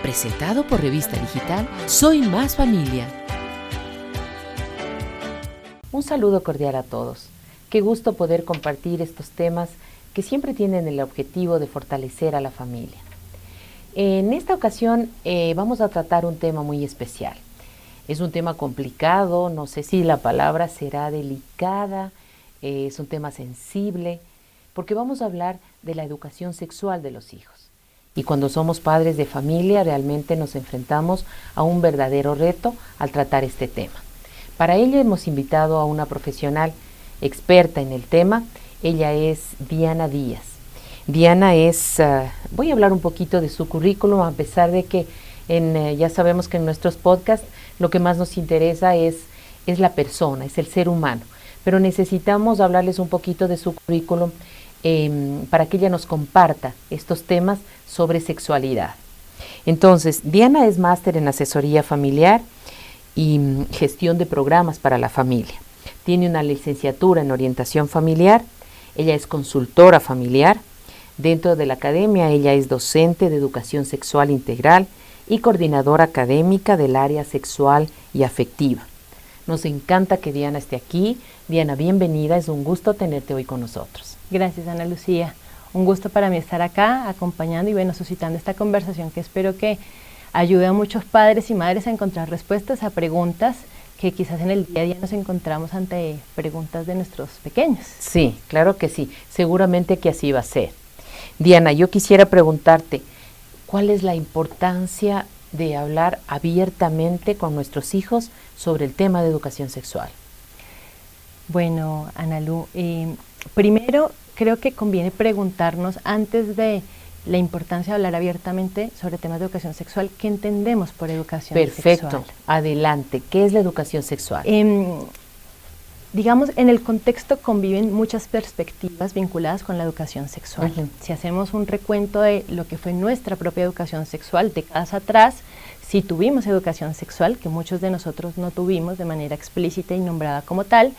Presentado por Revista Digital Soy Más Familia. Un saludo cordial a todos. Qué gusto poder compartir estos temas que siempre tienen el objetivo de fortalecer a la familia. En esta ocasión vamos a tratar un tema muy especial. Es un tema complicado, no sé si la palabra será delicada, es un tema sensible, porque vamos a hablar de la educación sexual de los hijos. Y cuando somos padres de familia, realmente nos enfrentamos a un verdadero reto al tratar este tema. Para ello hemos invitado a una profesional experta en el tema. Ella es Diana Díaz. Diana es, voy a hablar un poquito de su currículum, a pesar de que ya sabemos que en nuestros podcasts lo que más nos interesa es la persona, es el ser humano. Pero necesitamos hablarles un poquito de su currículum para que ella nos comparta estos temas sobre sexualidad. Entonces, Diana es máster en asesoría familiar y gestión de programas para la familia. Tiene una licenciatura en orientación familiar. Ella es consultora familiar. Dentro de la academia, ella es docente de educación sexual integral y coordinadora académica del área sexual y afectiva. Nos encanta que Diana esté aquí. Diana, bienvenida. Es un gusto tenerte hoy con nosotros. Gracias, Ana Lucía. Un gusto para mí estar acá acompañando y suscitando esta conversación que espero que ayude a muchos padres y madres a encontrar respuestas a preguntas que quizás en el día a día nos encontramos ante preguntas de nuestros pequeños. Sí, claro que sí. Seguramente que así va a ser. Diana, yo quisiera preguntarte, ¿cuál es la importancia de hablar abiertamente con nuestros hijos sobre el tema de educación sexual? Bueno, Ana Lu, primero creo que conviene preguntarnos antes de la importancia de hablar abiertamente sobre temas de educación sexual, ¿qué entendemos por educación sexual? Perfecto, adelante. ¿Qué es la educación sexual? Digamos, en el contexto conviven muchas perspectivas vinculadas con la educación sexual. Uh-huh. Si hacemos un recuento de lo que fue nuestra propia educación sexual, décadas atrás, sí tuvimos educación sexual, que muchos de nosotros no tuvimos de manera explícita y nombrada como tal,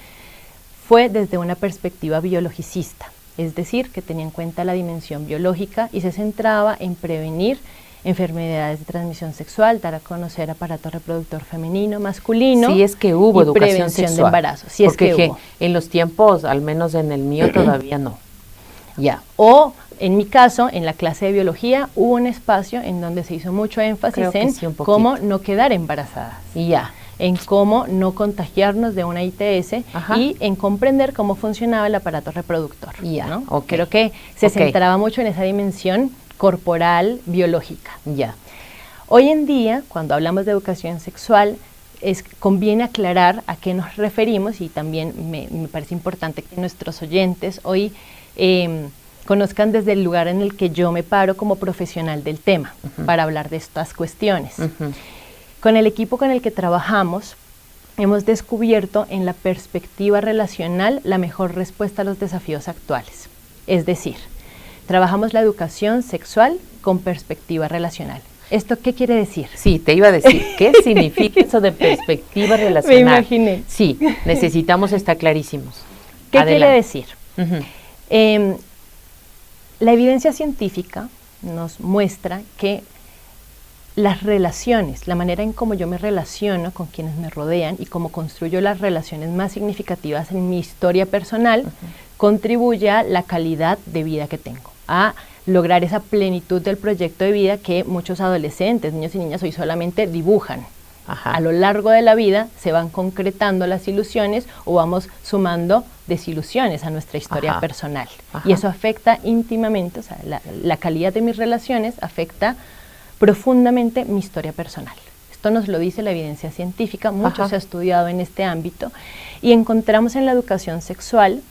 fue desde una perspectiva biologicista, es decir, que tenía en cuenta la dimensión biológica y se centraba en prevenir enfermedades de transmisión sexual, dar a conocer aparato reproductor femenino, masculino. Si es que hubo educación prevención sexual. De embarazo. Si es que hubo. En los tiempos, al menos en el mío, todavía no. Ya. O en mi caso, en la clase de biología, hubo un espacio en donde se hizo mucho énfasis en cómo no quedar embarazadas. Ya. En cómo no contagiarnos de una ITS. Ajá. Y en comprender cómo funcionaba el aparato reproductor. Ya. ¿No? Okay. Creo que se centraba mucho en esa dimensión corporal, biológica. Ya. Hoy en día, cuando hablamos de educación sexual, conviene aclarar a qué nos referimos y también me parece importante que nuestros oyentes hoy conozcan desde el lugar en el que yo me paro como profesional del tema, uh-huh, para hablar de estas cuestiones. Uh-huh. Con el equipo con el que trabajamos, hemos descubierto en la perspectiva relacional la mejor respuesta a los desafíos actuales. Es decir, trabajamos la educación sexual con perspectiva relacional. ¿Esto qué quiere decir? Sí, te iba a decir, ¿qué significa eso de perspectiva relacional? Me imaginé. Sí, necesitamos estar clarísimos. ¿Qué quiere decir? Uh-huh. La evidencia científica nos muestra que las relaciones, la manera en cómo yo me relaciono con quienes me rodean y cómo construyo las relaciones más significativas en mi historia personal, uh-huh, contribuye a la calidad de vida que tengo, a lograr esa plenitud del proyecto de vida que muchos adolescentes, niños y niñas hoy solamente dibujan. Ajá. A lo largo de la vida se van concretando las ilusiones o vamos sumando desilusiones a nuestra historia, ajá, personal. Ajá. Y eso afecta íntimamente, o sea, la calidad de mis relaciones afecta profundamente mi historia personal. Esto nos lo dice la evidencia científica, mucho, ajá, se ha estudiado en este ámbito y encontramos en la educación sexual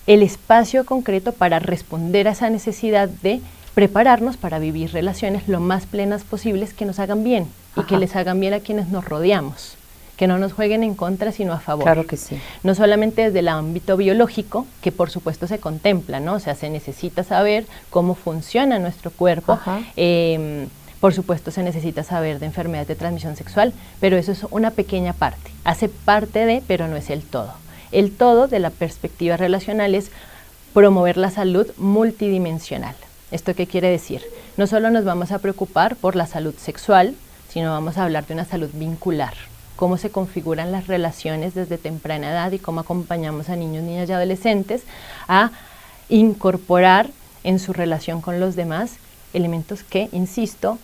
el espacio concreto para responder a esa necesidad de prepararnos para vivir relaciones lo más plenas posibles que nos hagan bien, ajá, y que les hagan bien a quienes nos rodeamos, que no nos jueguen en contra sino a favor. Claro que sí. No solamente desde el ámbito biológico, que por supuesto se contempla, ¿no? O sea, se necesita saber cómo funciona nuestro cuerpo, por supuesto se necesita saber de enfermedades de transmisión sexual, pero eso es una pequeña parte, hace parte de, pero no es el todo. El todo de la perspectiva relacional es promover la salud multidimensional. ¿Esto qué quiere decir? no solo nos vamos a preocupar por la salud sexual, sino vamos a hablar de una salud vincular, cómo se configuran las relaciones desde temprana edad y cómo acompañamos a niños, niñas y adolescentes a incorporar en su relación con los demás elementos que, insisto,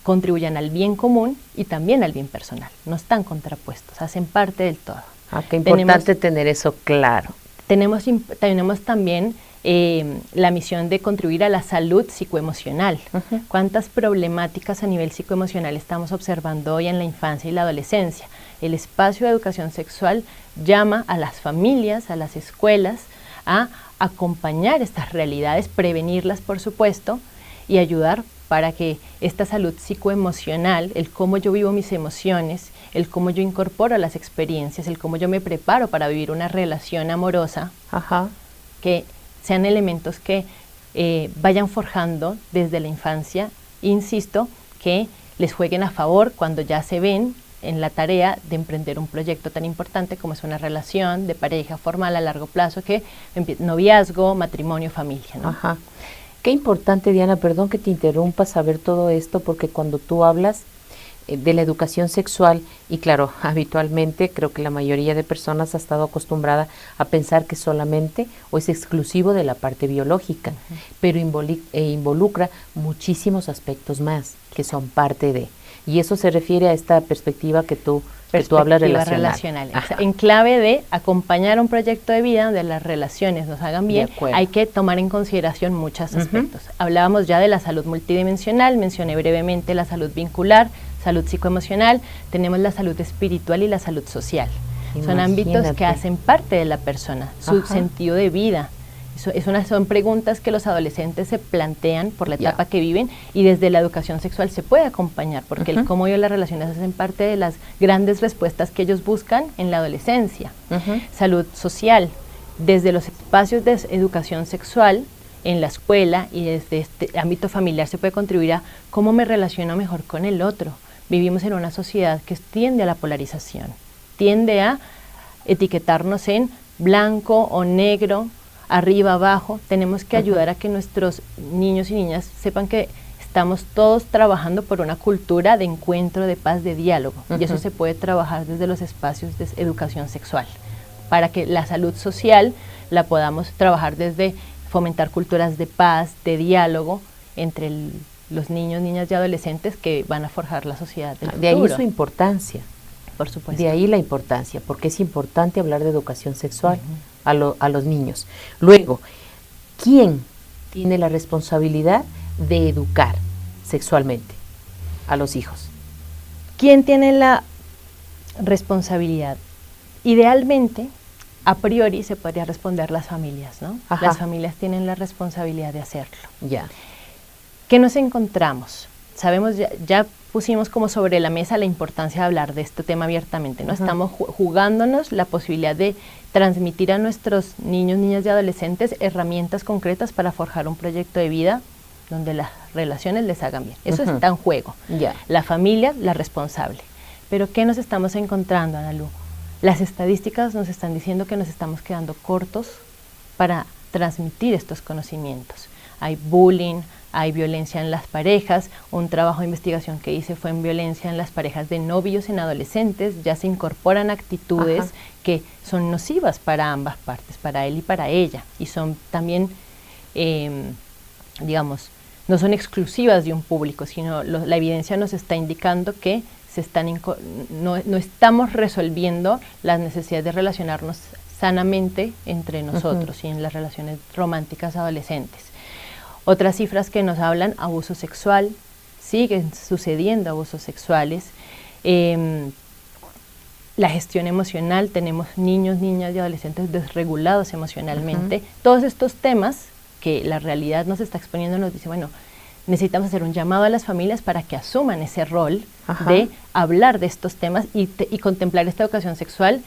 contribuyan al bien común y también al bien personal. No están contrapuestos, hacen parte del todo. Qué importante tener eso claro. Tenemos también la misión de contribuir a la salud psicoemocional. ¿Cuántas problemáticas a nivel psicoemocional estamos observando hoy en la infancia y la adolescencia? El espacio de educación sexual llama a las familias, a las escuelas, a acompañar estas realidades, prevenirlas, por supuesto, y ayudar para que esta salud psicoemocional, el cómo yo vivo mis emociones, el cómo yo incorporo las experiencias, el cómo yo me preparo para vivir una relación amorosa, que sean elementos que vayan forjando desde la infancia, insisto, que les jueguen a favor cuando ya se ven en la tarea de emprender un proyecto tan importante como es una relación de pareja formal a largo plazo, que noviazgo, matrimonio, familia, ¿no? Qué importante, Diana, perdón que te interrumpa, saber todo esto, porque cuando tú hablas de la educación sexual, y claro, habitualmente creo que la mayoría de personas ha estado acostumbrada a pensar que solamente o es exclusivo de la parte biológica, pero involucra muchísimos aspectos más que son parte de, y eso se refiere a esta perspectiva que tú hablas relacional. En clave de acompañar un proyecto de vida donde las relaciones nos hagan bien, hay que tomar en consideración muchos aspectos. Hablábamos ya de la salud multidimensional, mencioné brevemente la salud vincular, salud psicoemocional, tenemos la salud espiritual y la salud social. Son ámbitos que hacen parte de la persona, su sentido de vida. Son preguntas que los adolescentes se plantean por la etapa que viven, y desde la educación sexual se puede acompañar, porque el cómo yo las relaciones hacen parte de las grandes respuestas que ellos buscan en la adolescencia. Salud social, desde los espacios de educación sexual, en la escuela y desde este ámbito familiar se puede contribuir a cómo me relaciono mejor con el otro. Vivimos en una sociedad que tiende a la polarización, tiende a etiquetarnos en blanco o negro, arriba, abajo. Tenemos que ayudar a que nuestros niños y niñas sepan que estamos todos trabajando por una cultura de encuentro, de paz, de diálogo, y eso se puede trabajar desde los espacios de educación sexual, para que la salud social la podamos trabajar desde fomentar culturas de paz, de diálogo entre los niños, niñas y adolescentes que van a forjar la sociedad del futuro. De ahí su importancia. Por supuesto. De ahí la importancia, porque es importante hablar de educación sexual a los niños. Luego, ¿quién tiene la responsabilidad de educar sexualmente a los hijos? ¿Quién tiene la responsabilidad? Idealmente, a priori se podría responder las familias, ¿no? Las familias tienen la responsabilidad de hacerlo. ¿Qué nos encontramos? Sabemos, ya pusimos como sobre la mesa la importancia de hablar de este tema abiertamente, ¿no? Estamos jugándonos la posibilidad de transmitir a nuestros niños, niñas y adolescentes herramientas concretas para forjar un proyecto de vida donde las relaciones les hagan bien. Eso está en juego. La familia, la responsable. Pero ¿qué nos estamos encontrando, Ana Lu? Las estadísticas nos están diciendo que nos estamos quedando cortos para transmitir estos conocimientos. Hay bullying, hay violencia en las parejas. Un trabajo de investigación que hice fue en violencia en las parejas de novios en adolescentes. Ya se incorporan actitudes que son nocivas para ambas partes, para él y para ella, y son también, digamos, no son exclusivas de un público, sino la evidencia nos está indicando que no estamos resolviendo las necesidades de relacionarnos sanamente entre nosotros y en las relaciones románticas adolescentes. Otras cifras que nos hablan: abuso sexual, siguen sucediendo abusos sexuales, la gestión emocional, tenemos niños, niñas y adolescentes desregulados emocionalmente. Todos estos temas que la realidad nos está exponiendo nos dice, bueno, necesitamos hacer un llamado a las familias para que asuman ese rol de hablar de estos temas y contemplar esta educación sexual,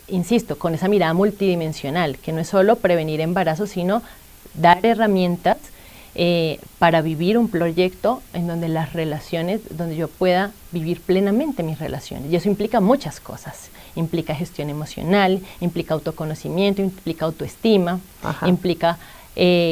insisto, con esa mirada multidimensional, que no es solo prevenir embarazos, sino dar herramientas para vivir un proyecto en donde las relaciones, donde yo pueda vivir plenamente mis relaciones. Y eso implica muchas cosas. Implica gestión emocional, implica autoconocimiento, implica autoestima, implica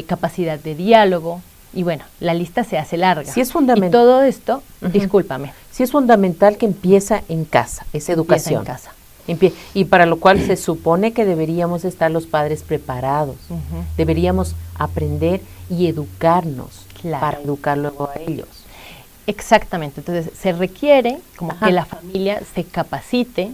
capacidad de diálogo, Y bueno, la lista se hace larga. Sí es fundamental. Y todo esto, discúlpame. Sí es fundamental que empieza en casa, esa educación. Empieza en casa. Y para lo cual se supone que deberíamos estar los padres preparados. Deberíamos aprender y educarnos para educar luego a ellos. Exactamente. Entonces, se requiere como que la familia se capacite.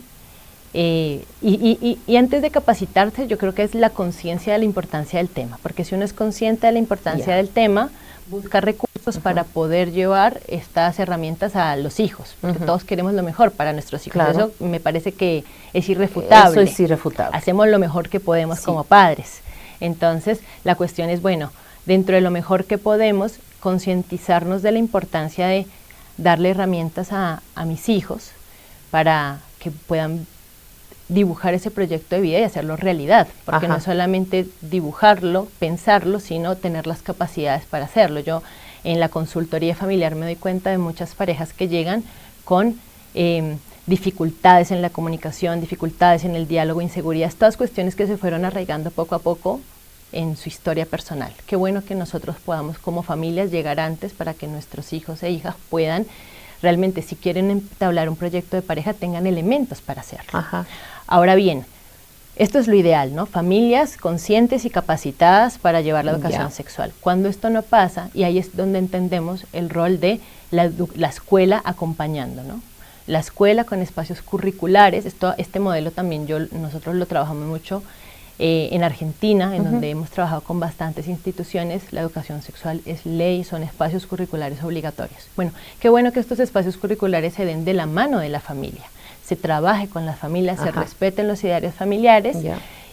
Y antes de capacitarse, yo creo que es la conciencia de la importancia del tema, porque si uno es consciente de la importancia del tema, busca recursos para poder llevar estas herramientas a los hijos, porque todos queremos lo mejor para nuestros hijos. Eso me parece que es irrefutable. Eso es irrefutable. Hacemos lo mejor que podemos como padres. Entonces, la cuestión es, bueno, dentro de lo mejor que podemos, concientizarnos de la importancia de darle herramientas a mis hijos para que puedan dibujar ese proyecto de vida y hacerlo realidad, porque no es solamente dibujarlo, pensarlo, sino tener las capacidades para hacerlo. Yo en la consultoría familiar me doy cuenta de muchas parejas que llegan con dificultades en la comunicación, dificultades en el diálogo, inseguridades, todas cuestiones que se fueron arraigando poco a poco en su historia personal. Qué bueno que nosotros podamos como familias llegar antes para que nuestros hijos e hijas puedan realmente, si quieren entablar un proyecto de pareja, tengan elementos para hacerlo. Ahora bien, esto es lo ideal, ¿no? Familias conscientes y capacitadas para llevar la educación sexual. Cuando esto no pasa, y ahí es donde entendemos el rol de la escuela acompañando, ¿no? La escuela con espacios curriculares, este modelo también nosotros lo trabajamos mucho en Argentina, en donde hemos trabajado con bastantes instituciones. La educación sexual es ley, son espacios curriculares obligatorios. Bueno, qué bueno que estos espacios curriculares se den de la mano de la familia, se trabaje con las familias, se respeten los idearios familiares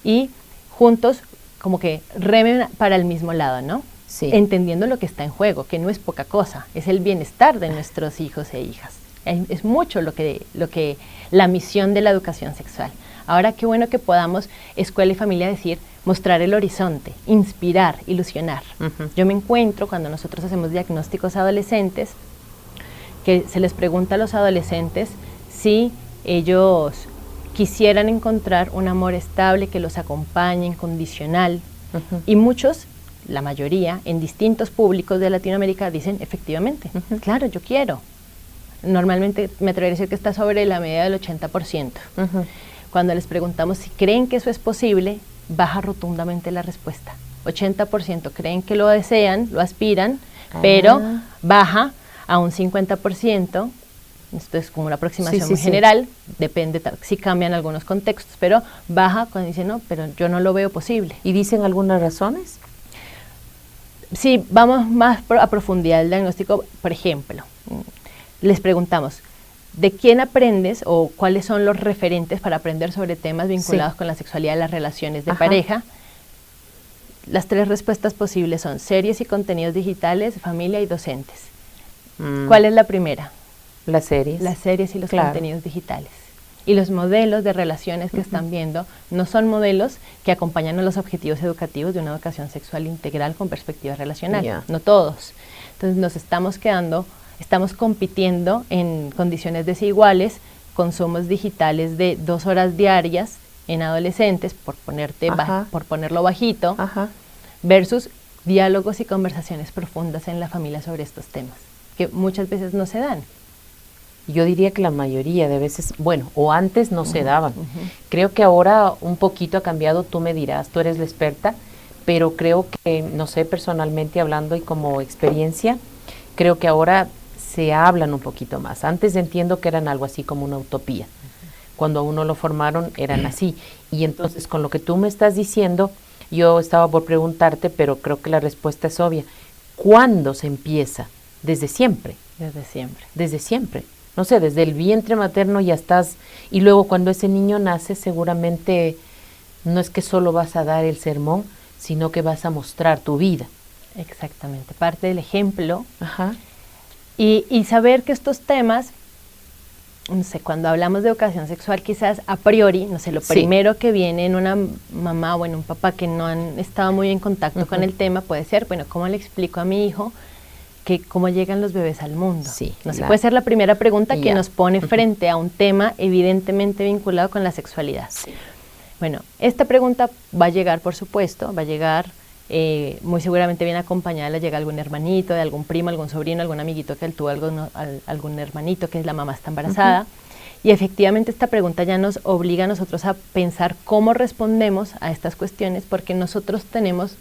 y juntos como que remen para el mismo lado, ¿no? Entendiendo lo que está en juego, que no es poca cosa, es el bienestar de nuestros hijos e hijas. Es mucho lo que la misión de la educación sexual. Ahora qué bueno que podamos, escuela y familia, mostrar el horizonte, inspirar, ilusionar. Yo me encuentro cuando nosotros hacemos diagnósticos adolescentes, que se les pregunta a los adolescentes si ellos quisieran encontrar un amor estable que los acompañe, incondicional, y muchos, la mayoría, en distintos públicos de Latinoamérica dicen, efectivamente, claro, yo quiero. Normalmente me atrevería a decir que está sobre la media del 80%. Cuando les preguntamos si creen que eso es posible, baja rotundamente la respuesta. 80% creen que lo desean, lo aspiran, pero baja a un 50%. Esto es como una aproximación muy general, depende si cambian algunos contextos, pero baja cuando dicen, no, pero yo no lo veo posible. ¿Y dicen algunas razones? Sí, vamos más a profundidad del diagnóstico. Por ejemplo, les preguntamos, ¿de quién aprendes o cuáles son los referentes para aprender sobre temas vinculados con la sexualidad y las relaciones de pareja? Las 3 respuestas posibles son series y contenidos digitales, familia y docentes. ¿Cuál es la primera? Las series. Las series y los contenidos digitales. Y los modelos de relaciones que están viendo no son modelos que acompañan a los objetivos educativos de una educación sexual integral con perspectiva relacional. No todos. Entonces nos estamos compitiendo en condiciones desiguales, consumos digitales de 2 horas diarias en adolescentes, por ponerlo bajito, versus diálogos y conversaciones profundas en la familia sobre estos temas, que muchas veces no se dan. Yo diría que la mayoría de veces, bueno, o antes no se daban. Creo que ahora un poquito ha cambiado, tú me dirás, tú eres la experta, pero creo que, no sé, personalmente hablando y como experiencia, creo que ahora se hablan un poquito más. Antes entiendo que eran algo así como una utopía. Cuando a uno lo formaron eran así. Y entonces con lo que tú me estás diciendo, yo estaba por preguntarte, pero creo que la respuesta es obvia. ¿Cuándo se empieza? Desde siempre. Desde siempre. Desde siempre. No sé, desde el vientre materno ya estás, y luego cuando ese niño nace seguramente no es que solo vas a dar el sermón, sino que vas a mostrar tu vida. Exactamente, parte del ejemplo. Y saber que estos temas, no sé, cuando hablamos de educación sexual quizás a priori, no sé, lo primero que viene en una mamá o en un papá que no han estado muy en contacto con el tema puede ser, bueno, ¿cómo le explico a mi hijo que cómo llegan los bebés al mundo? No sé, puede ser la primera pregunta que nos pone frente a un tema evidentemente vinculado con la sexualidad. Bueno, esta pregunta va a llegar, por supuesto, va a llegar muy seguramente viene acompañada, le llega algún hermanito, de algún primo, algún sobrino, algún amiguito que él tuvo, algún hermanito que es la mamá está embarazada. Y efectivamente esta pregunta ya nos obliga a nosotros a pensar cómo respondemos a estas cuestiones, porque nosotros tenemos,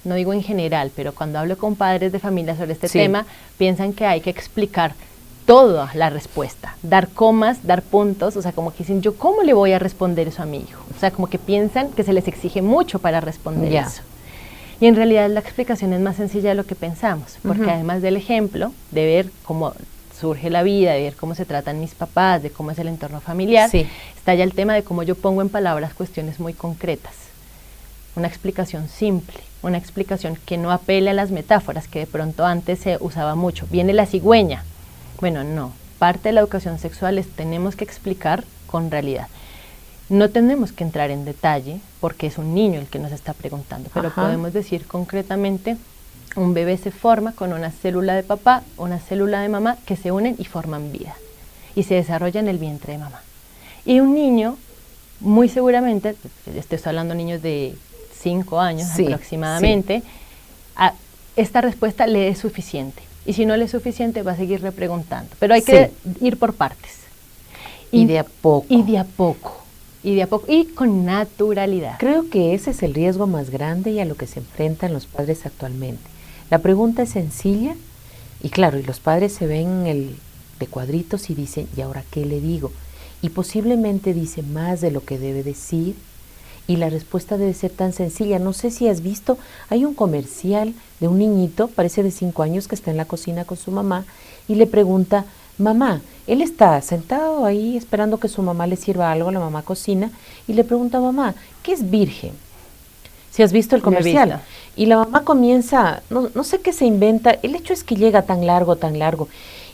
no digo en general, pero cuando hablo con padres de familia sobre este tema, piensan que hay que explicar toda la respuesta, dar comas, dar puntos, o sea, como que dicen, ¿yo cómo le voy a responder eso a mi hijo? O sea, como que piensan que se les exige mucho para responder eso. Y en realidad la explicación es más sencilla de lo que pensamos, porque además del ejemplo, de ver cómo surge la vida, de ver cómo se tratan mis papás, de cómo es el entorno familiar, está ya el tema de cómo yo pongo en palabras cuestiones muy concretas. Una explicación simple, una explicación que no apele a las metáforas, que de pronto antes se usaba mucho. Viene la cigüeña. Bueno, no. Parte de la educación sexual es tenemos que explicar con realidad. No tenemos que entrar en detalle, porque es un niño el que nos está preguntando, pero podemos decir concretamente, un bebé se forma con una célula de papá, una célula de mamá, que se unen y forman vida, y se desarrolla en el vientre de mamá. Y un niño, muy seguramente, estoy hablando de niños de 5 años aproximadamente, esta respuesta le es suficiente, y si no le es suficiente va a seguir repreguntando, pero hay que ir por partes. Y de a poco. Y de a poco. Y de a poco, y con naturalidad. Creo que ese es el riesgo más grande y a lo que se enfrentan los padres actualmente. La pregunta es sencilla y claro, y los padres se ven de cuadritos y dicen, ¿y ahora qué le digo? Y posiblemente dice más de lo que debe decir y la respuesta debe ser tan sencilla. No sé si has visto, hay un comercial de un niñito, parece de 5 años, que está en la cocina con su mamá y le pregunta, mamá, él está sentado ahí esperando que su mamá le sirva algo, la mamá cocina, y le pregunta, mamá, ¿qué es virgen? Si has visto el comercial. Y la mamá comienza, no sé qué se inventa, el hecho es que llega tan largo,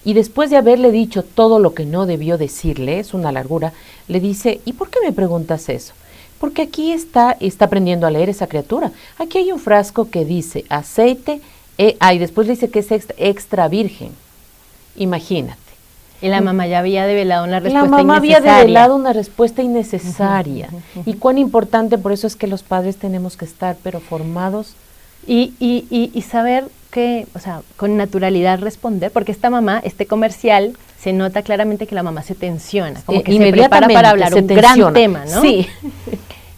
y después de haberle dicho todo lo que no debió decirle, es una largura, le dice, ¿y por qué me preguntas eso? Porque aquí está aprendiendo a leer esa criatura. Aquí hay un frasco que dice aceite, y después le dice que es extra virgen. Imagínate. Y la mamá ya había develado una respuesta innecesaria. La mamá había develado una respuesta innecesaria. Y cuán importante, por eso es que los padres tenemos que estar, pero formados. Y saber que, o sea, con naturalidad responder, porque esta mamá, este comercial, se nota claramente que la mamá se tensiona, como que se prepara para hablar un gran tema, ¿no? Sí.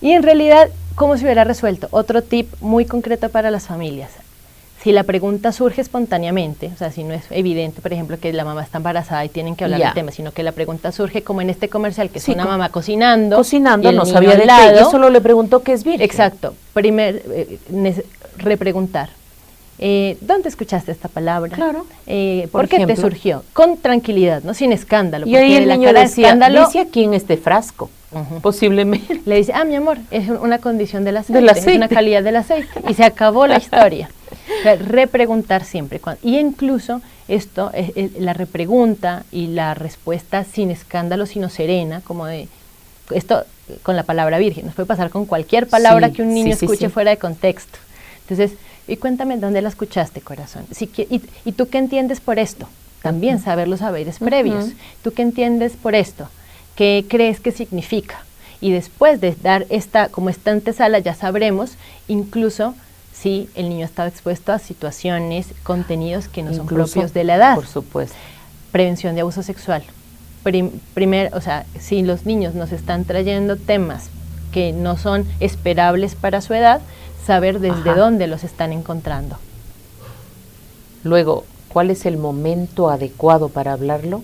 Y en realidad, ¿cómo se hubiera resuelto? Otro tip muy concreto para las familias. Si la pregunta surge espontáneamente, o sea, si no es evidente, por ejemplo, que la mamá está embarazada y tienen que hablar del tema, sino que la pregunta surge como en este comercial, que es una mamá cocinando, no sabía de qué, y solo le preguntó qué es virgen. Exacto. Repreguntar. ¿Dónde escuchaste esta palabra? Claro. ¿Por qué te surgió? Con tranquilidad, ¿no? Sin escándalo. Y ahí el niño decía, dice aquí en este frasco, posiblemente. Le dice, mi amor, es una condición del aceite, es una calidad del aceite, y se acabó la historia. O sea, repreguntar siempre. Y incluso esto, la repregunta y la respuesta sin escándalo, sino serena, como de, esto con la palabra virgen, nos puede pasar con cualquier palabra que un niño escuche fuera de contexto. Entonces, y cuéntame dónde la escuchaste, corazón. ¿Y tú qué entiendes por esto? También saber los saberes previos. ¿Tú qué entiendes por esto? ¿Qué crees que significa? Y después de dar esta antesala, ya sabremos incluso si el niño estaba expuesto a situaciones, contenidos que no son propios de la edad. Por supuesto. Prevención de abuso sexual. O sea, si los niños nos están trayendo temas que no son esperables para su edad, saber desde dónde los están encontrando. Luego, ¿cuál es el momento adecuado para hablarlo?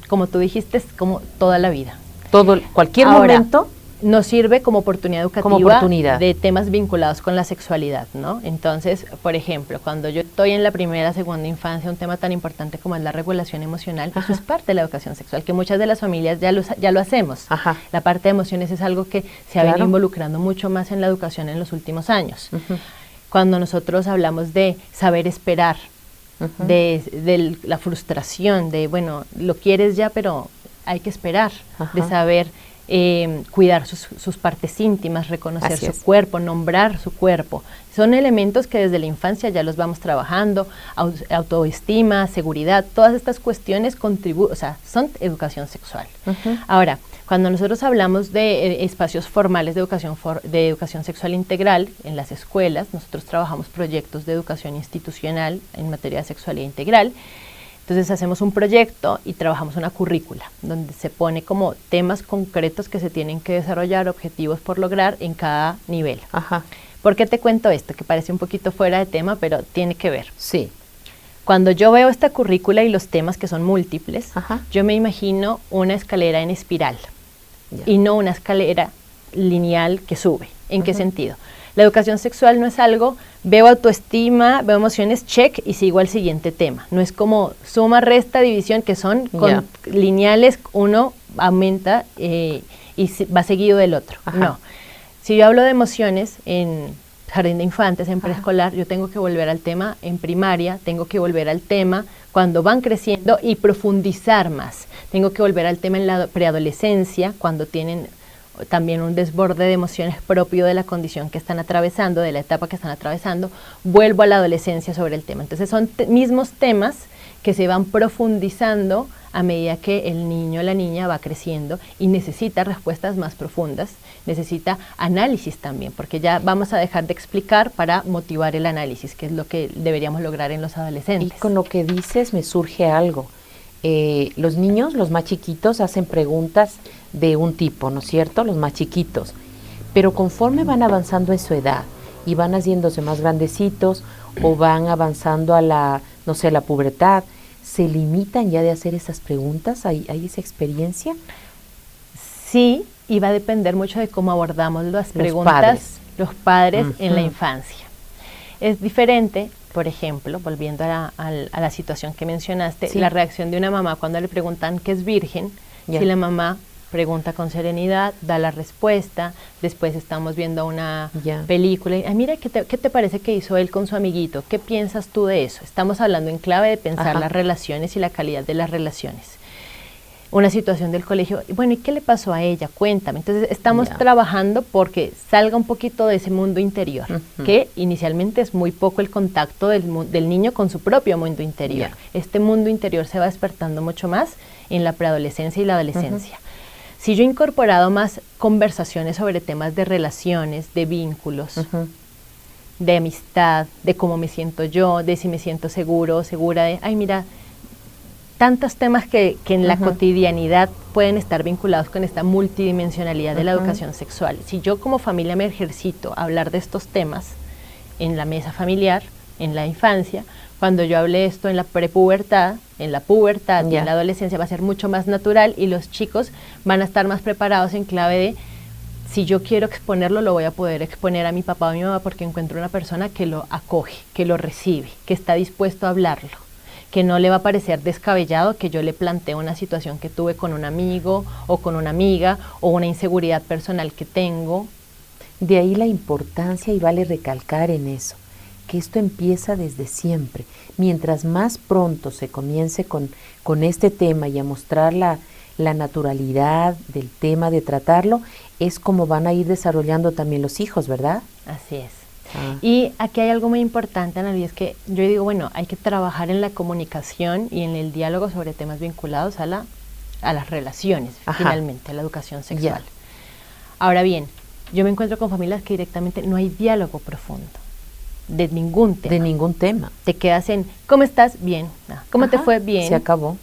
Como tú dijiste, es como toda la vida. Cualquier momento nos sirve como oportunidad educativa de temas vinculados con la sexualidad, ¿no? Entonces, por ejemplo, cuando yo estoy en la primera, segunda infancia, un tema tan importante como es la regulación emocional, eso es parte de la educación sexual, que muchas de las familias ya lo hacemos. La parte de emociones es algo que se ha venido involucrando mucho más en la educación en los últimos años. Cuando nosotros hablamos de saber esperar, de la frustración, de, bueno, lo quieres ya, pero hay que esperar, de saber cuidar sus partes íntimas, reconocer su cuerpo, nombrar su cuerpo. Son elementos que desde la infancia ya los vamos trabajando, autoestima, seguridad, todas estas cuestiones contribuyen, o sea, son educación sexual. Ahora, cuando nosotros hablamos de espacios formales de educación sexual integral en las escuelas, nosotros trabajamos proyectos de educación institucional en materia de sexualidad integral. Entonces hacemos un proyecto y trabajamos una currícula donde se pone como temas concretos que se tienen que desarrollar, objetivos por lograr en cada nivel. ¿Por qué te cuento esto? Que parece un poquito fuera de tema, pero tiene que ver. Sí. Cuando yo veo esta currícula y los temas que son múltiples, yo me imagino una escalera en espiral y no una escalera lineal que sube. ¿En qué sentido? La educación sexual no es algo, veo autoestima, veo emociones, check y sigo al siguiente tema. No es como suma, resta, división, que son lineales, uno aumenta y va seguido del otro. No. Si yo hablo de emociones en jardín de infantes, en preescolar, yo tengo que volver al tema en primaria, tengo que volver al tema cuando van creciendo y profundizar más. Tengo que volver al tema en la preadolescencia, cuando tienen también un desborde de emociones propio de la condición que están atravesando, de la etapa que están atravesando, vuelvo a la adolescencia sobre el tema. Entonces son mismos temas que se van profundizando a medida que el niño o la niña va creciendo y necesita respuestas más profundas, necesita análisis también, porque ya vamos a dejar de explicar para motivar el análisis, que es lo que deberíamos lograr en los adolescentes. Y con lo que dices me surge algo. Los niños, los más chiquitos, hacen preguntas de un tipo, ¿no es cierto? Los más chiquitos. Pero conforme van avanzando en su edad y van haciéndose más grandecitos o van avanzando a la, no sé, la pubertad, ¿se limitan ya de hacer esas preguntas? ¿Hay esa experiencia? Sí, y va a depender mucho de cómo abordamos las preguntas, los padres en la infancia. Es diferente, por ejemplo, volviendo a la situación que mencionaste, la reacción de una mamá cuando le preguntan qué es virgen, si la mamá pregunta con serenidad, da la respuesta, después estamos viendo una película y, mira, ¿qué te parece que hizo él con su amiguito? ¿Qué piensas tú de eso? Estamos hablando en clave de pensar las relaciones y la calidad de las relaciones. Una situación del colegio, bueno, ¿y qué le pasó a ella? Cuéntame. Entonces estamos trabajando porque salga un poquito de ese mundo interior, que inicialmente es muy poco el contacto del niño con su propio mundo interior. Este mundo interior se va despertando mucho más en la preadolescencia y la adolescencia. Si yo he incorporado más conversaciones sobre temas de relaciones, de vínculos, de amistad, de cómo me siento yo, de si me siento seguro o segura de, ay, mira, tantos temas que en la cotidianidad pueden estar vinculados con esta multidimensionalidad de la educación sexual. Si yo como familia me ejercito a hablar de estos temas en la mesa familiar, en la infancia, cuando yo hable esto en la prepubertad, en la pubertad y en la adolescencia va a ser mucho más natural y los chicos van a estar más preparados en clave de si yo quiero exponerlo, lo voy a poder exponer a mi papá o a mi mamá porque encuentro una persona que lo acoge, que lo recibe, que está dispuesto a hablarlo, que no le va a parecer descabellado que yo le plantee una situación que tuve con un amigo o con una amiga o una inseguridad personal que tengo. De ahí la importancia, y vale recalcar en eso, que esto empieza desde siempre. Mientras más pronto se comience con este tema y a mostrar la naturalidad del tema, de tratarlo, es como van a ir desarrollando también los hijos, ¿verdad? Así es. Y aquí hay algo muy importante, Ana Luisa, es que yo digo, bueno, hay que trabajar en la comunicación y en el diálogo sobre temas vinculados a las relaciones, finalmente, a la educación sexual. Ahora bien, yo me encuentro con familias que directamente no hay diálogo profundo, de ningún tema. De ningún tema. Te quedas en, ¿cómo estás? Bien. ¿Cómo te fue? Bien. Se acabó.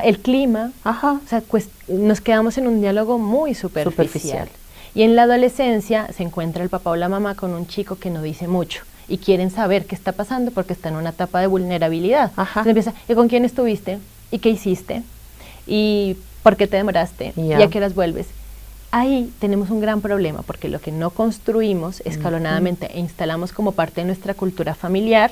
El clima. O sea, pues nos quedamos en un diálogo muy superficial. Y en la adolescencia se encuentra el papá o la mamá con un chico que no dice mucho y quieren saber qué está pasando porque está en una etapa de vulnerabilidad. Entonces empieza, ¿y con quién estuviste? ¿Y qué hiciste? ¿Y por qué te demoraste? ¿Y a qué horas vuelves? Ahí tenemos un gran problema porque lo que no construimos escalonadamente e instalamos como parte de nuestra cultura familiar,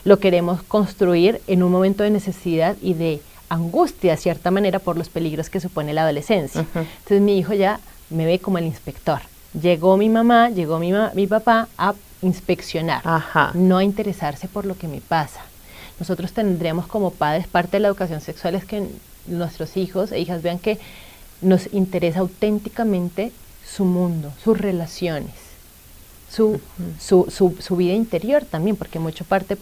lo queremos construir en un momento de necesidad y de angustia, de cierta manera, por los peligros que supone la adolescencia. Entonces mi hijo ya me ve como el inspector. Llegó mi mamá, llegó mi papá a inspeccionar, no a interesarse por lo que me pasa. Nosotros tendríamos como padres, parte de la educación sexual es que nuestros hijos e hijas vean que nos interesa auténticamente su mundo, sus relaciones, su vida interior también, porque mucho parte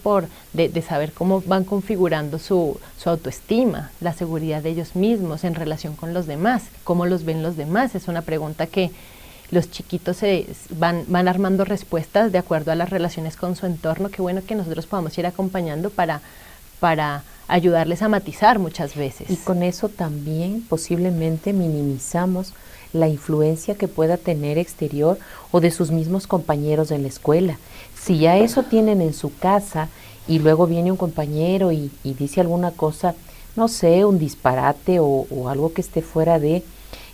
de saber cómo van configurando su autoestima, la seguridad de ellos mismos en relación con los demás, cómo los ven los demás. Es una pregunta que los chiquitos van armando respuestas de acuerdo a las relaciones con su entorno. Qué bueno que nosotros podamos ir acompañando para ayudarles a matizar muchas veces. Y con eso también posiblemente minimizamos la influencia que pueda tener exterior o de sus mismos compañeros en la escuela. Si ya eso tienen en su casa y luego viene un compañero y dice alguna cosa, no sé, un disparate o algo que esté fuera de,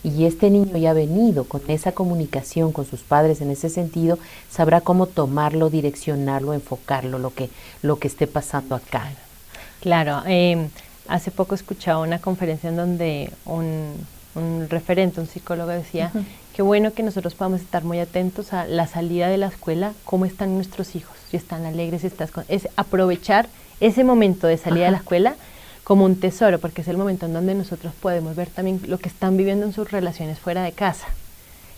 y este niño ya ha venido con esa comunicación con sus padres en ese sentido, sabrá cómo tomarlo, direccionarlo, enfocarlo, lo que esté pasando acá. Claro, hace poco escuchaba una conferencia en donde un referente, un psicólogo decía, qué bueno que nosotros podamos estar muy atentos a la salida de la escuela, cómo están nuestros hijos, si están alegres, es aprovechar ese momento de salida de la escuela como un tesoro, porque es el momento en donde nosotros podemos ver también lo que están viviendo en sus relaciones fuera de casa,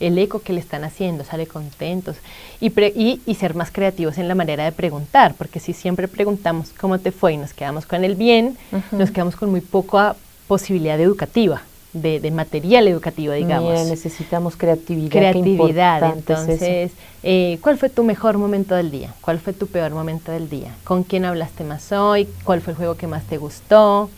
el eco que le están haciendo, sale contentos y ser más creativos en la manera de preguntar, porque si siempre preguntamos cómo te fue y nos quedamos con el bien, nos quedamos con muy poca posibilidad educativa, de material educativo, digamos. Mira, necesitamos creatividad. Entonces, ¿cuál fue tu mejor momento del día? ¿Cuál fue tu peor momento del día? ¿Con quién hablaste más hoy? ¿Cuál fue el juego que más te gustó?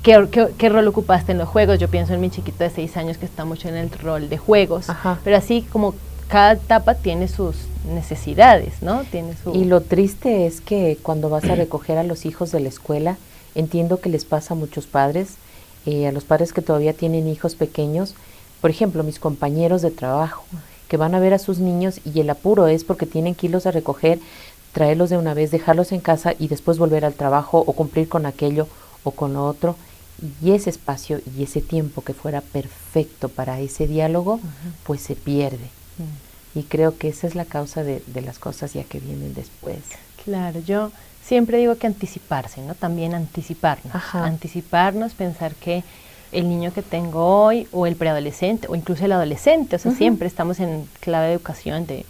¿Qué rol ocupaste en los juegos? Yo pienso en mi chiquito de 6 años que está mucho en el rol de juegos, pero así como cada etapa tiene sus necesidades, ¿no? Y lo triste es que cuando vas a recoger a los hijos de la escuela, entiendo que les pasa a muchos padres, a los padres que todavía tienen hijos pequeños, por ejemplo, mis compañeros de trabajo, que van a ver a sus niños y el apuro es porque tienen que irlos a recoger, traerlos de una vez, dejarlos en casa y después volver al trabajo o cumplir con aquello o con lo otro. Y ese espacio y ese tiempo que fuera perfecto para ese diálogo, pues se pierde. Y creo que esa es la causa de las cosas ya que vienen después. Claro, yo siempre digo que anticiparse, ¿no? También anticiparnos, pensar que el niño que tengo hoy, o el preadolescente, o incluso el adolescente, o sea, siempre estamos en clave de educación, de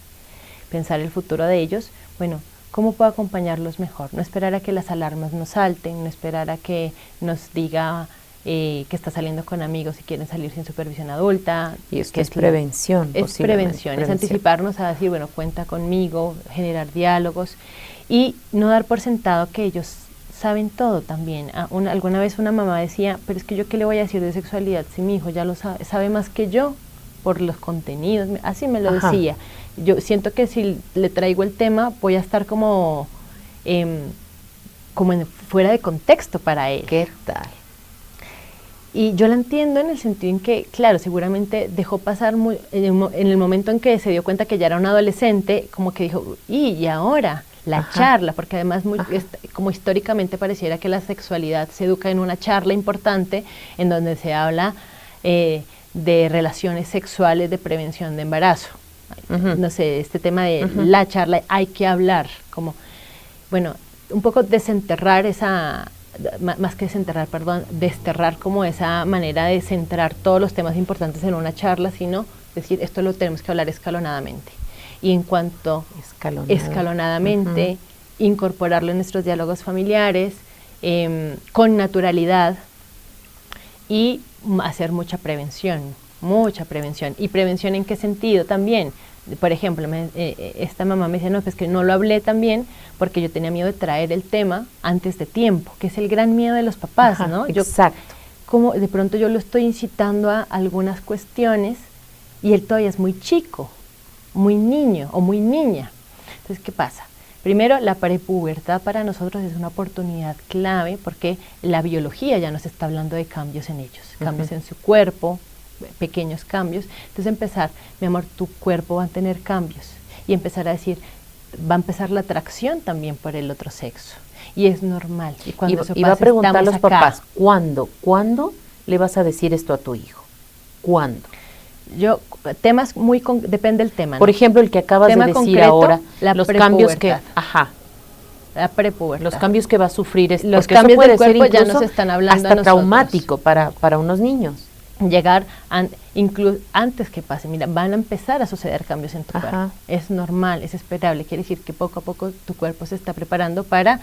pensar el futuro de ellos. Bueno, ¿cómo puedo acompañarlos mejor? No esperar a que las alarmas nos salten, no esperar a que nos diga que está saliendo con amigos y quieren salir sin supervisión adulta. Y es que es prevención. Es prevención, es anticiparnos a decir, bueno, cuenta conmigo, generar diálogos y no dar por sentado que ellos saben todo también. Alguna vez una mamá decía, pero es que yo qué le voy a decir de sexualidad si mi hijo ya lo sabe más que yo por los contenidos, así me lo decía. Yo siento que si le traigo el tema voy a estar como fuera de contexto para él. ¿Qué tal? Y yo la entiendo en el sentido en que, claro, seguramente dejó pasar en el momento en que se dio cuenta que ya era un adolescente, como que dijo, ¿y ahora? La charla, porque además como históricamente pareciera que la sexualidad se educa en una charla importante en donde se habla de relaciones sexuales, de prevención de embarazo. No sé, este tema de la charla, hay que hablar, como, bueno, un poco desenterrar más que desenterrar, desterrar como esa manera de centrar todos los temas importantes en una charla, sino decir, esto lo tenemos que hablar escalonadamente. Y en cuanto escalonadamente, incorporarlo en nuestros diálogos familiares, con naturalidad y hacer mucha prevención. ¿Y prevención en qué sentido también? Por ejemplo, esta mamá me dice, no, pues que no lo hablé también porque yo tenía miedo de traer el tema antes de tiempo, que es el gran miedo de los papás, ¿no? Exacto. Como de pronto yo lo estoy incitando a algunas cuestiones y él todavía es muy chico, muy niño o muy niña. Entonces, ¿qué pasa? Primero, la prepubertad para nosotros es una oportunidad clave porque la biología ya nos está hablando de cambios en ellos, cambios en su cuerpo, pequeños cambios. Entonces empezar, mi amor, tu cuerpo va a tener cambios y empezar a decir, va a empezar la atracción también por el otro sexo y es normal. Y cuando y va a preguntar a los papás, ¿cuándo le vas a decir esto a tu hijo? ¿Cuándo? Temas depende del tema, ¿no? Por ejemplo, el que acabas de decir concreto, ahora, los cambios que, la prepubertad. Los cambios que va a sufrir, los cambios del cuerpo ya nos están hablando hasta traumático para unos niños. llegar antes que pase. Mira, van a empezar a suceder cambios en tu cuerpo. Es normal, es esperable. Quiere decir que poco a poco tu cuerpo se está preparando para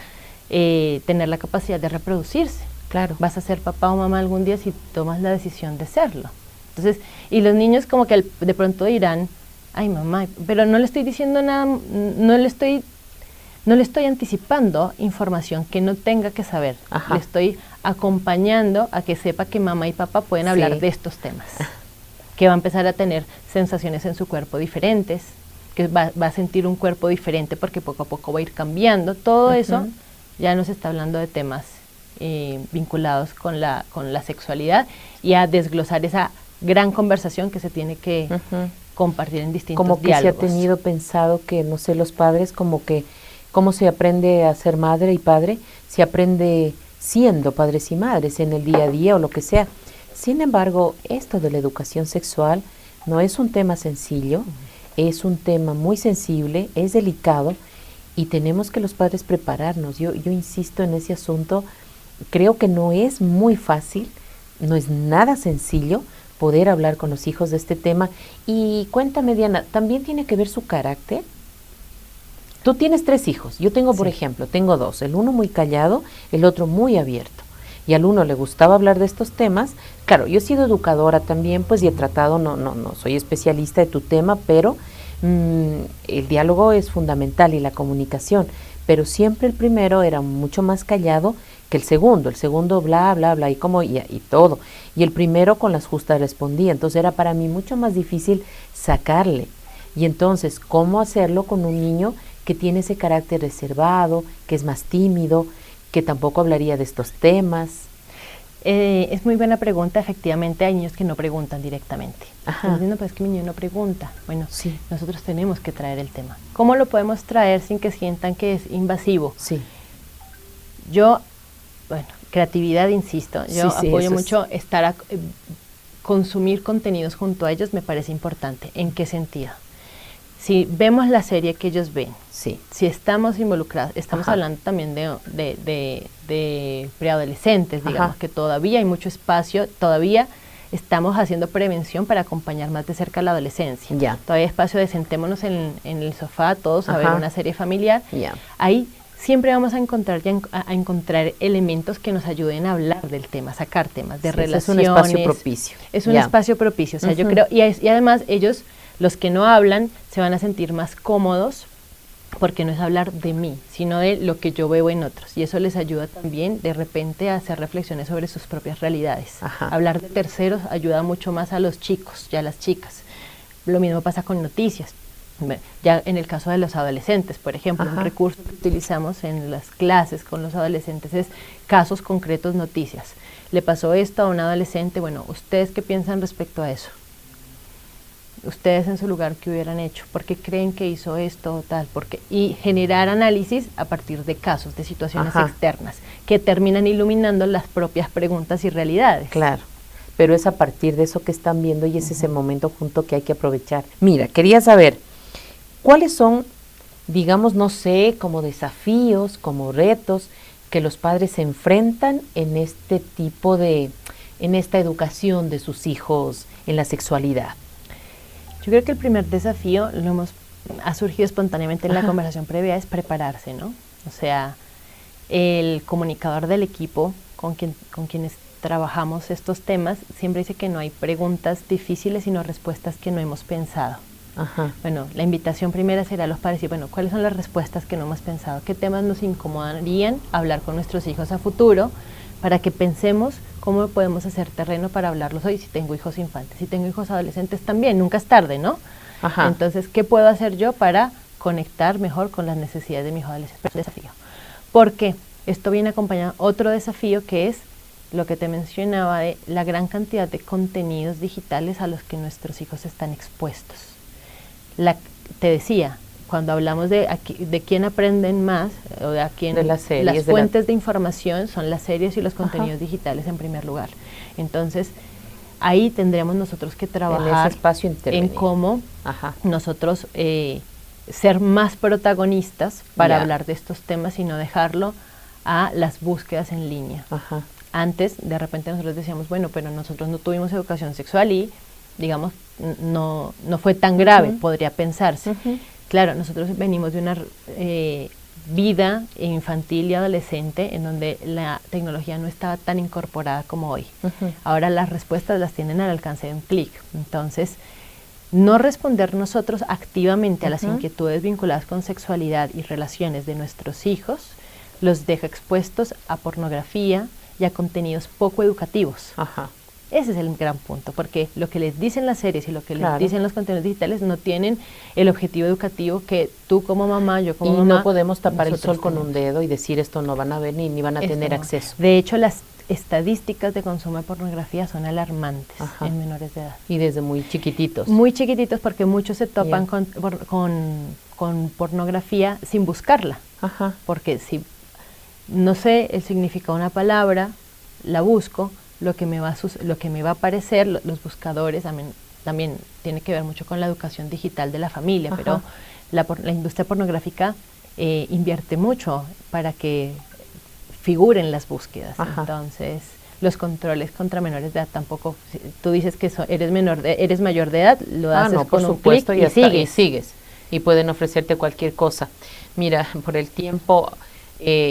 tener la capacidad de reproducirse. Claro. Vas a ser papá o mamá algún día si tomas la decisión de serlo. Entonces, y los niños como que de pronto dirán, ay mamá, pero no le estoy diciendo nada, no le estoy anticipando información que no tenga que saber. Le estoy acompañando a que sepa que mamá y papá pueden hablar de estos temas. Que va a empezar a tener sensaciones en su cuerpo diferentes, que va a sentir un cuerpo diferente porque poco a poco va a ir cambiando. Todo eso ya nos está hablando de temas vinculados con la sexualidad y a desglosar esa gran conversación que se tiene que compartir en distintos diálogos. Como que se ha tenido pensado que, no sé, los padres como que cómo se aprende a ser madre y padre, se aprende siendo padres y madres en el día a día o lo que sea. Sin embargo, esto de la educación sexual no es un tema sencillo, es un tema muy sensible, es delicado y tenemos que los padres prepararnos. Yo insisto en ese asunto, creo que no es muy fácil, no es nada sencillo poder hablar con los hijos de este tema. Y cuéntame, Diana, ¿también tiene que ver su carácter? Tú tienes 3 hijos, yo tengo, por ejemplo, tengo 2, el uno muy callado, el otro muy abierto, y al uno le gustaba hablar de estos temas. Claro, yo he sido educadora también, pues, y he tratado, no soy especialista de tu tema, pero el diálogo es fundamental y la comunicación, pero siempre el primero era mucho más callado que el segundo bla, bla, bla, y todo, y el primero con las justas respondía, entonces era para mí mucho más difícil sacarle, y entonces, ¿cómo hacerlo con un niño que tiene ese carácter reservado, que es más tímido, que tampoco hablaría de estos temas? Es muy buena pregunta. Efectivamente hay niños que no preguntan directamente. Diciendo, pues es que mi niño no pregunta. Bueno, nosotros tenemos que traer el tema. ¿Cómo lo podemos traer sin que sientan que es invasivo? Creatividad, insisto, yo apoyo mucho consumir contenidos junto a ellos, me parece importante. ¿En qué sentido? Si vemos la serie que ellos ven, si estamos involucrados, estamos hablando también de preadolescentes, digamos, que todavía hay mucho espacio, todavía estamos haciendo prevención para acompañar más de cerca a la adolescencia. Todavía hay espacio de sentémonos en el sofá todos a ver una serie familiar. Ahí siempre vamos a encontrar elementos que nos ayuden a hablar del tema, sacar temas de relaciones. Es un espacio propicio. Es un espacio propicio, o sea, yo creo, y además ellos, los que no hablan, se van a sentir más cómodos porque no es hablar de mí, sino de lo que yo veo en otros. Y eso les ayuda también de repente a hacer reflexiones sobre sus propias realidades. Hablar de terceros ayuda mucho más a los chicos y a las chicas. Lo mismo pasa con noticias. Ya en el caso de los adolescentes, por ejemplo, un recurso que utilizamos en las clases con los adolescentes es casos concretos, noticias. Le pasó esto a un adolescente, bueno, ¿ustedes qué piensan respecto a eso? Ustedes en su lugar, ¿qué hubieran hecho? ¿Por qué creen que hizo esto o tal? Y generar análisis a partir de casos, de situaciones externas, que terminan iluminando las propias preguntas y realidades. Claro, pero es a partir de eso que están viendo y es ese momento junto que hay que aprovechar. Mira, quería saber, ¿cuáles son, digamos, no sé, como desafíos, como retos que los padres se enfrentan en este tipo en esta educación de sus hijos en la sexualidad? Yo creo que el primer desafío, ha surgido espontáneamente en la conversación previa, es prepararse, ¿no? O sea, el comunicador del equipo con quienes trabajamos estos temas siempre dice que no hay preguntas difíciles, sino respuestas que no hemos pensado. Bueno, la invitación primera será a los padres y bueno, ¿cuáles son las respuestas que no hemos pensado? ¿Qué temas nos incomodarían hablar con nuestros hijos a futuro? Para que pensemos cómo podemos hacer terreno para hablarlos hoy, si tengo hijos infantes, si tengo hijos adolescentes también, nunca es tarde, ¿no? Entonces, ¿qué puedo hacer yo para conectar mejor con las necesidades de mi hijo adolescente? Desafío. Porque esto viene acompañado otro desafío que es lo que te mencionaba de la gran cantidad de contenidos digitales a los que nuestros hijos están expuestos. Te decía, cuando hablamos de quién aprenden más, o de a quién, las fuentes de información son las series y los contenidos digitales en primer lugar. Entonces, ahí tendremos nosotros que trabajar en ese espacio en cómo nosotros ser más protagonistas para hablar de estos temas y no dejarlo a las búsquedas en línea. antes de repente nosotros decíamos, bueno, pero nosotros no tuvimos educación sexual y, digamos, no fue tan grave, podría pensarse. Claro, nosotros venimos de una vida infantil y adolescente en donde la tecnología no estaba tan incorporada como hoy. Ahora las respuestas las tienen al alcance de un clic. Entonces, no responder nosotros activamente a las inquietudes vinculadas con sexualidad y relaciones de nuestros hijos los deja expuestos a pornografía y a contenidos poco educativos. Ese es el gran punto, porque lo que les dicen las series y lo que les dicen los contenidos digitales no tienen el objetivo educativo que tú como mamá, yo como mamá... Y no podemos tapar el sol con un dedo y decir esto no van a ver ni van a tener acceso. De hecho, las estadísticas de consumo de pornografía son alarmantes en menores de edad. Y desde muy chiquititos. Muy chiquititos, porque muchos se topan con pornografía sin buscarla. Porque si no sé el significado de una palabra, la busco, lo que me va a aparecer, los buscadores también tiene que ver mucho con la educación digital de la familia, pero la industria pornográfica invierte mucho para que figuren las búsquedas. Entonces, los controles contra menores de edad tampoco, si tú dices que eres mayor de edad, lo haces con un clic y sigues. Y pueden ofrecerte cualquier cosa. Mira, por el tiempo...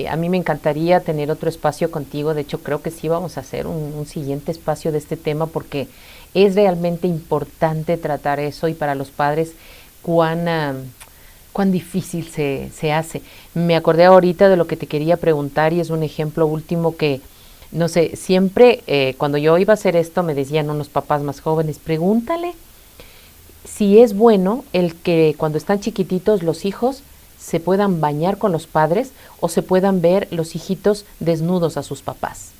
a mí me encantaría tener otro espacio contigo. De hecho, creo que sí vamos a hacer un siguiente espacio de este tema, porque es realmente importante tratar eso, y para los padres cuán difícil se hace. Me acordé ahorita de lo que te quería preguntar, y es un ejemplo último que, no sé, siempre cuando yo iba a hacer esto me decían unos papás más jóvenes, pregúntale si es bueno el que cuando están chiquititos los hijos se puedan bañar con los padres o se puedan ver los hijitos desnudos a sus papás.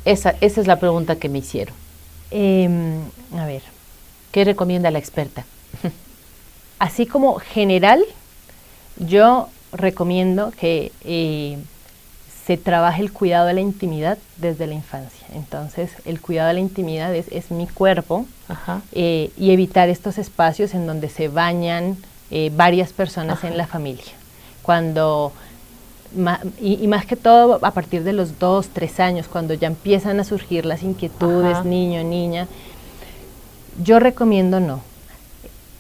Esa es la pregunta que me hicieron. A ver. ¿Qué recomienda la experta? Así como general, yo recomiendo que se trabaje el cuidado de la intimidad desde la infancia. Entonces, el cuidado de la intimidad es mi cuerpo, y evitar estos espacios en donde se bañan varias personas en la familia. Y más que todo a partir de los 2, 3 años, cuando ya empiezan a surgir las inquietudes, niño, niña, yo recomiendo no.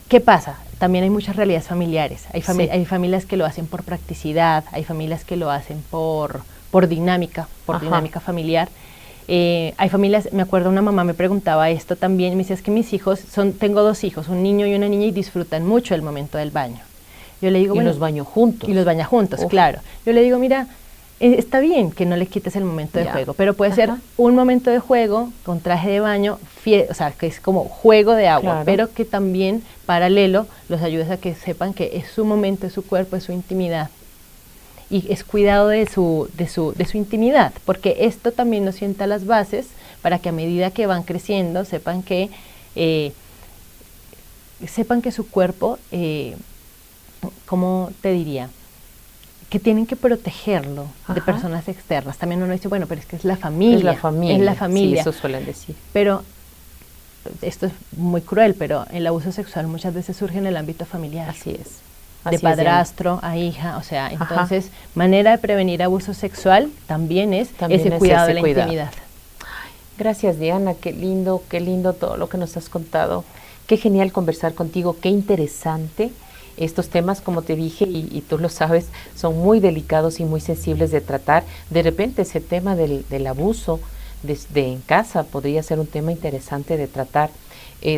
¿Qué pasa? También hay muchas realidades familiares. Hay familias que lo hacen por practicidad, hay familias que lo hacen por dinámica, dinámica familiar. Hay familias, me acuerdo una mamá me preguntaba esto también, me decía, es que mis hijos, tengo 2 hijos, un niño y una niña, y disfrutan mucho el momento del baño. Yo le digo, y los baño juntos. Y los baña juntos, claro. Yo le digo, mira, está bien que no le quites el momento de juego, pero puede ser un momento de juego con traje de baño, o sea, que es como juego de agua, pero que también, paralelo, los ayudes a que sepan que es su momento, es su cuerpo, es su intimidad. Y es cuidado de su intimidad, porque esto también nos sienta las bases para que a medida que van creciendo sepan que su cuerpo, ¿cómo te diría? Que tienen que protegerlo de personas externas. También uno dice, bueno, pero es que es la familia. Es la familia. Sí, eso suelen decir. Pero esto es muy cruel, pero el abuso sexual muchas veces surge en el ámbito familiar. Así es. De padrastro a hija, o sea, entonces, manera de prevenir abuso sexual también es ese cuidado de la intimidad. Gracias, Diana, qué lindo todo lo que nos has contado. Qué genial conversar contigo, qué interesante. Estos temas, como te dije, y tú lo sabes, son muy delicados y muy sensibles de tratar. De repente ese tema del abuso en casa podría ser un tema interesante de tratar.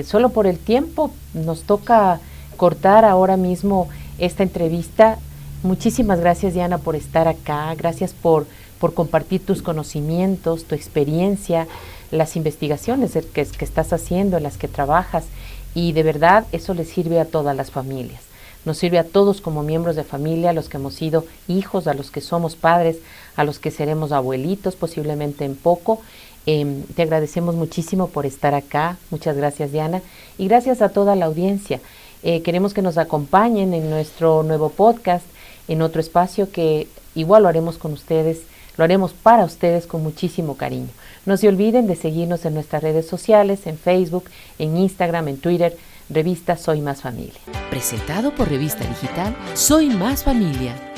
Solo por el tiempo nos toca cortar ahora mismo esta entrevista. Muchísimas gracias, Diana, por estar acá. Gracias por compartir tus conocimientos, tu experiencia, las investigaciones que estás haciendo, en las que trabajas. Y de verdad eso le sirve a todas las familias. Nos sirve a todos como miembros de familia, a los que hemos sido hijos, a los que somos padres, a los que seremos abuelitos posiblemente en poco. Te agradecemos muchísimo por estar acá. Muchas gracias, Diana. Y gracias a toda la audiencia. Queremos que nos acompañen en nuestro nuevo podcast, en otro espacio que igual lo haremos con ustedes, lo haremos para ustedes con muchísimo cariño. No se olviden de seguirnos en nuestras redes sociales, en Facebook, en Instagram, en Twitter, revista Soy Más Familia. Presentado por Revista Digital Soy Más Familia.